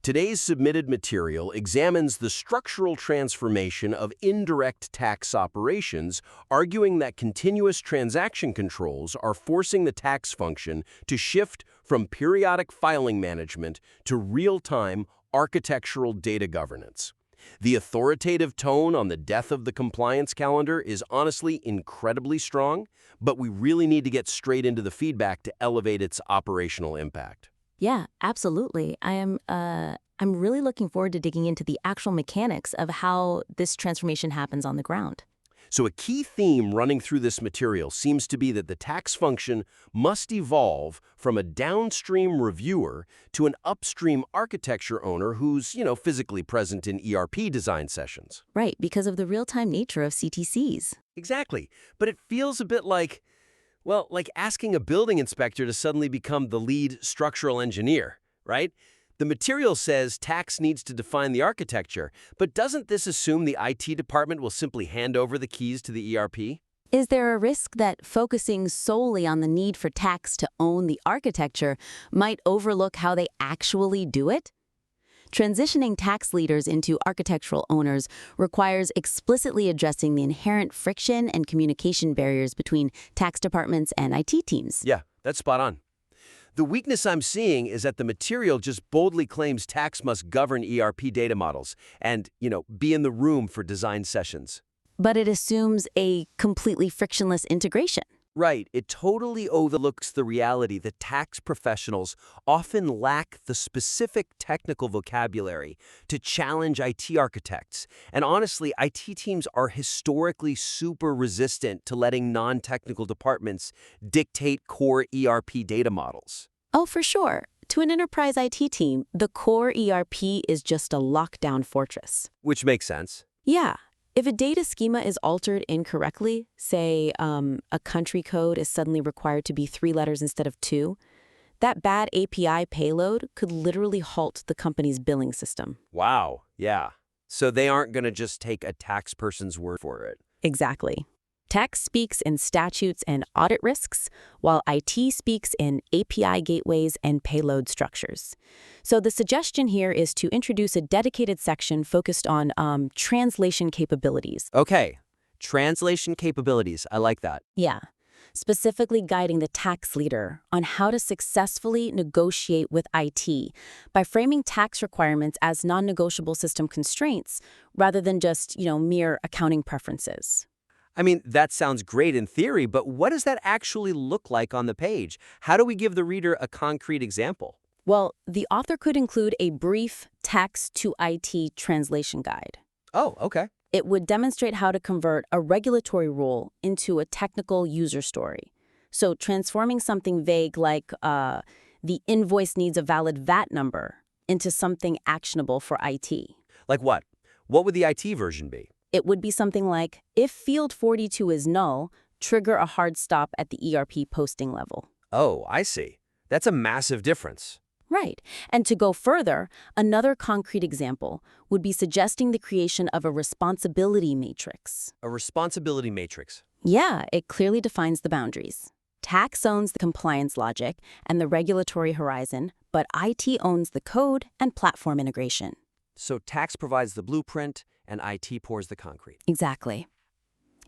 Today's submitted material examines the structural transformation of indirect tax operations, arguing that continuous transaction controls are forcing the tax function to shift from periodic filing management to real-time architectural data governance. The authoritative tone on the death of the compliance calendar is honestly incredibly strong, but we really need to get straight into the feedback to elevate its operational impact. Yeah, absolutely. I'm really looking forward to digging into the actual mechanics of how this transformation happens on the ground. So a key theme running through this material seems to be that the tax function must evolve from a downstream reviewer to an upstream architecture owner who's, physically present in ERP design sessions. Right, because of the real-time nature of CTCs. Exactly. But it feels a bit like, well, like asking a building inspector to suddenly become the lead structural engineer, right? The material says tax needs to define the architecture, but doesn't this assume the IT department will simply hand over the keys to the ERP? Is there a risk that focusing solely on the need for tax to own the architecture might overlook how they actually do it? Transitioning tax leaders into architectural owners requires explicitly addressing the inherent friction and communication barriers between tax departments and IT teams. Yeah, that's spot on. The weakness I'm seeing is that the material just boldly claims tax must govern ERP data models and, be in the room for design sessions. But it assumes a completely frictionless integration. Right. It totally overlooks the reality that tax professionals often lack the specific technical vocabulary to challenge IT architects. And honestly, IT teams are historically super resistant to letting non-technical departments dictate core ERP data models. Oh, for sure. To an enterprise IT team, the core ERP is just a lockdown fortress. Which makes sense. Yeah. If a data schema is altered incorrectly, say a country code is suddenly required to be 3 letters instead of 2, that bad API payload could literally halt the company's billing system. Wow, yeah. So they aren't going to just take a tax person's word for it. Exactly. Tax speaks in statutes and audit risks, while IT speaks in API gateways and payload structures. So the suggestion here is to introduce a dedicated section focused on translation capabilities. Okay, translation capabilities. I like that. Yeah, specifically guiding the tax leader on how to successfully negotiate with IT by framing tax requirements as non-negotiable system constraints rather than just, mere accounting preferences. I mean, that sounds great in theory, but what does that actually look like on the page? How do we give the reader a concrete example? Well, the author could include a brief tax to IT translation guide. Oh, okay. It would demonstrate how to convert a regulatory rule into a technical user story. So transforming something vague like the invoice needs a valid VAT number into something actionable for IT. Like what? What would the IT version be? It would be something like, if field 42 is null, trigger a hard stop at the ERP posting level. Oh, I see. That's a massive difference. Right. And to go further, another concrete example would be suggesting the creation of a responsibility matrix. A responsibility matrix. Yeah, it clearly defines the boundaries. Tax owns the compliance logic and the regulatory horizon, but IT owns the code and platform integration. So tax provides the blueprint and IT pours the concrete. Exactly.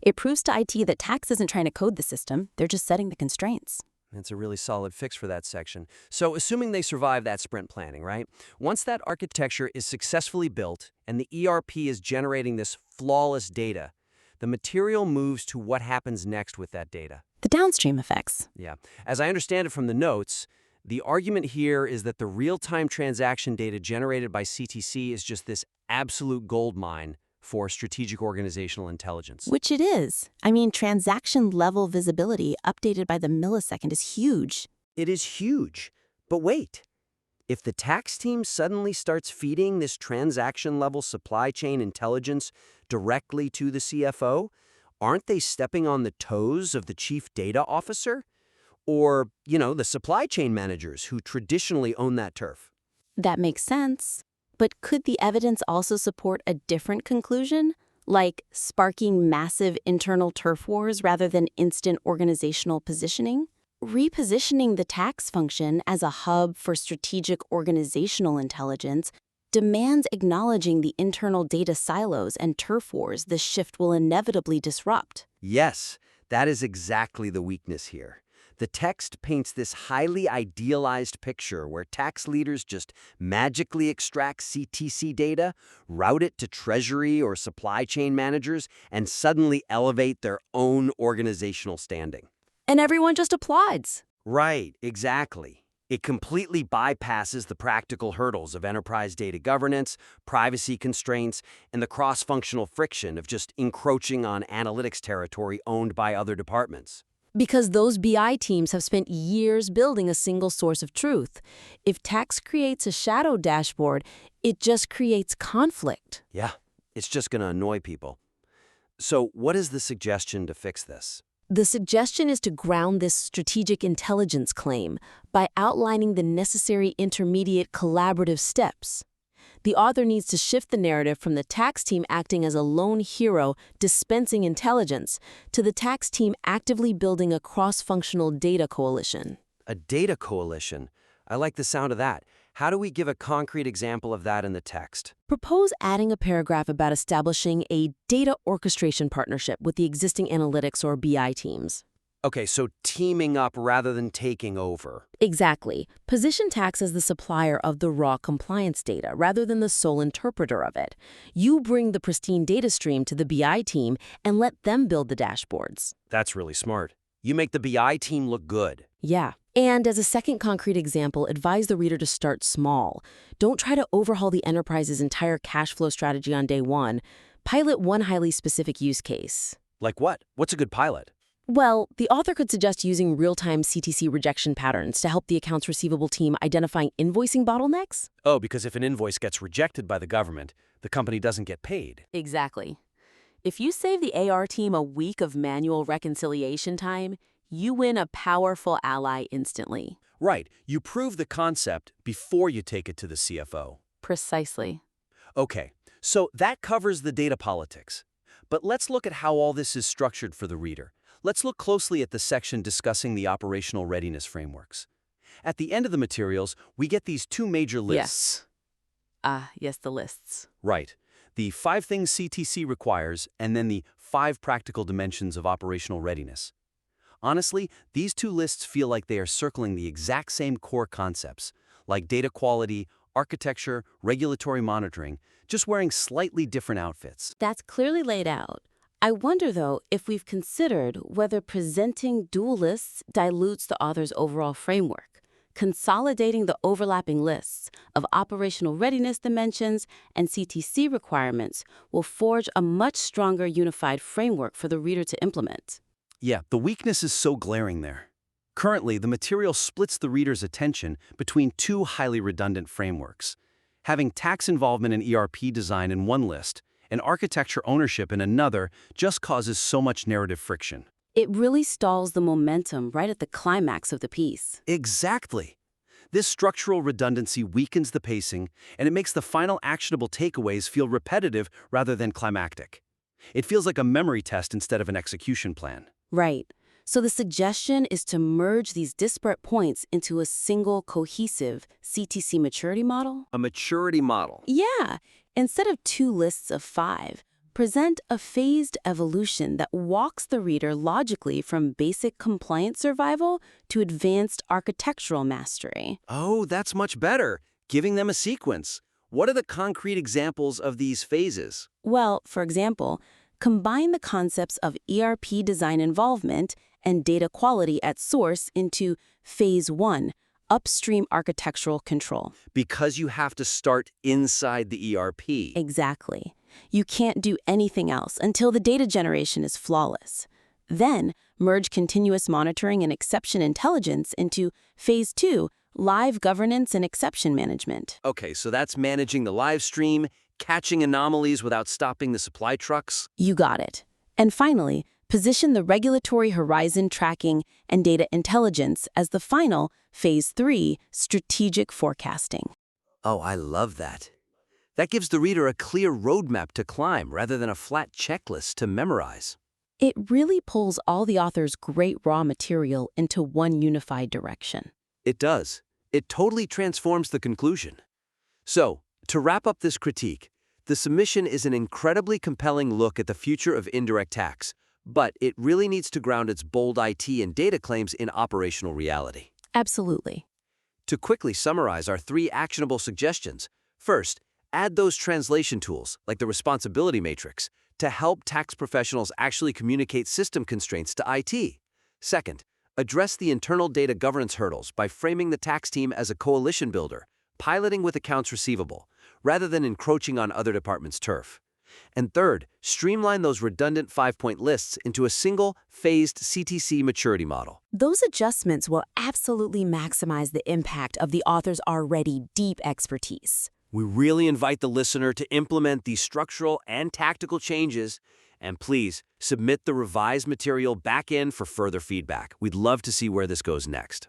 It proves to IT that tax isn't trying to code the system, they're just setting the constraints. That's a really solid fix for that section. So assuming they survive that sprint planning, right? Once that architecture is successfully built and the ERP is generating this flawless data, the material moves to what happens next with that data. The downstream effects. Yeah. As I understand it from the notes, the argument here is that the real-time transaction data generated by CTC is just this absolute gold mine for strategic organizational intelligence. Which it is. I mean, transaction-level visibility updated by the millisecond is huge. It is huge. But wait, if the tax team suddenly starts feeding this transaction-level supply chain intelligence directly to the CFO, aren't they stepping on the toes of the chief data officer? Or, the supply chain managers who traditionally own that turf? That makes sense. But could the evidence also support a different conclusion, like sparking massive internal turf wars rather than instant organizational positioning? Repositioning the tax function as a hub for strategic organizational intelligence demands acknowledging the internal data silos and turf wars this shift will inevitably disrupt. Yes, that is exactly the weakness here. The text paints this highly idealized picture where tax leaders just magically extract CTC data, route it to treasury or supply chain managers, and suddenly elevate their own organizational standing. And everyone just applauds. Right, exactly. It completely bypasses the practical hurdles of enterprise data governance, privacy constraints, and the cross-functional friction of just encroaching on analytics territory owned by other departments. Because those BI teams have spent years building a single source of truth. If tax creates a shadow dashboard, it just creates conflict. Yeah, it's just going to annoy people. So what is the suggestion to fix this? The suggestion is to ground this strategic intelligence claim by outlining the necessary intermediate collaborative steps. The author needs to shift the narrative from the tax team acting as a lone hero dispensing intelligence to the tax team actively building a cross-functional data coalition. A data coalition. I like the sound of that. How do we give a concrete example of that in the text? Propose adding a paragraph about establishing a data orchestration partnership with the existing analytics or BI teams. Okay, so teaming up rather than taking over. Exactly. Position tax as the supplier of the raw compliance data rather than the sole interpreter of it. You bring the pristine data stream to the BI team and let them build the dashboards. That's really smart. You make the BI team look good. Yeah. And as a second concrete example, advise the reader to start small. Don't try to overhaul the enterprise's entire cash flow strategy on day one. Pilot one highly specific use case. Like what? What's a good pilot? Well, the author could suggest using real-time CTC rejection patterns to help the accounts receivable team identifying invoicing bottlenecks. Oh, because if an invoice gets rejected by the government, the company doesn't get paid. Exactly. If you save the AR team a week of manual reconciliation time, you win a powerful ally instantly. Right. You prove the concept before you take it to the CFO. Precisely. Okay, so that covers the data politics. But let's look at how all this is structured for the reader. Let's look closely at the section discussing the operational readiness frameworks. At the end of the materials, we get these two major lists. Yes, the lists. Right. The 5 things CTC requires, and then the 5 practical dimensions of operational readiness. Honestly, these two lists feel like they are circling the exact same core concepts, like data quality, architecture, regulatory monitoring, just wearing slightly different outfits. That's clearly laid out. I wonder, though, if we've considered whether presenting dual lists dilutes the author's overall framework. Consolidating the overlapping lists of operational readiness dimensions and CTC requirements will forge a much stronger unified framework for the reader to implement. Yeah, the weakness is so glaring there. Currently, the material splits the reader's attention between 2 highly redundant frameworks. Having tax involvement in ERP design in one list and architecture ownership in another just causes so much narrative friction. It really stalls the momentum right at the climax of the piece. Exactly. This structural redundancy weakens the pacing, and it makes the final actionable takeaways feel repetitive rather than climactic. It feels like a memory test instead of an execution plan. Right. So the suggestion is to merge these disparate points into a single cohesive CTC maturity model? A maturity model. Yeah. Instead of 2 lists of 5, present a phased evolution that walks the reader logically from basic compliance survival to advanced architectural mastery. Oh, that's much better. Giving them a sequence. What are the concrete examples of these phases? Well, for example, combine the concepts of ERP design involvement and data quality at source into Phase 1, upstream architectural control. Because you have to start inside the ERP. Exactly. You can't do anything else until the data generation is flawless. Then, merge continuous monitoring and exception intelligence into Phase 2, live governance and exception management. Okay, so that's managing the live stream, catching anomalies without stopping the supply trucks. You got it. And finally, position the regulatory horizon tracking and data intelligence as the final Phase 3, strategic forecasting. Oh, I love that. That gives the reader a clear roadmap to climb rather than a flat checklist to memorize. It really pulls all the author's great raw material into one unified direction. It does. It totally transforms the conclusion. So, To wrap up this critique, the submission is an incredibly compelling look at the future of indirect tax, but it really needs to ground its bold IT and data claims in operational reality. Absolutely. To quickly summarize our 3 actionable suggestions, first, add those translation tools, like the responsibility matrix, to help tax professionals actually communicate system constraints to IT. Second, address the internal data governance hurdles by framing the tax team as a coalition builder, piloting with accounts receivable, rather than encroaching on other departments' turf. And third, streamline those redundant 5-point lists into a single, phased CTC maturity model. Those adjustments will absolutely maximize the impact of the author's already deep expertise. We really invite the listener to implement these structural and tactical changes, and please submit the revised material back in for further feedback. We'd love to see where this goes next.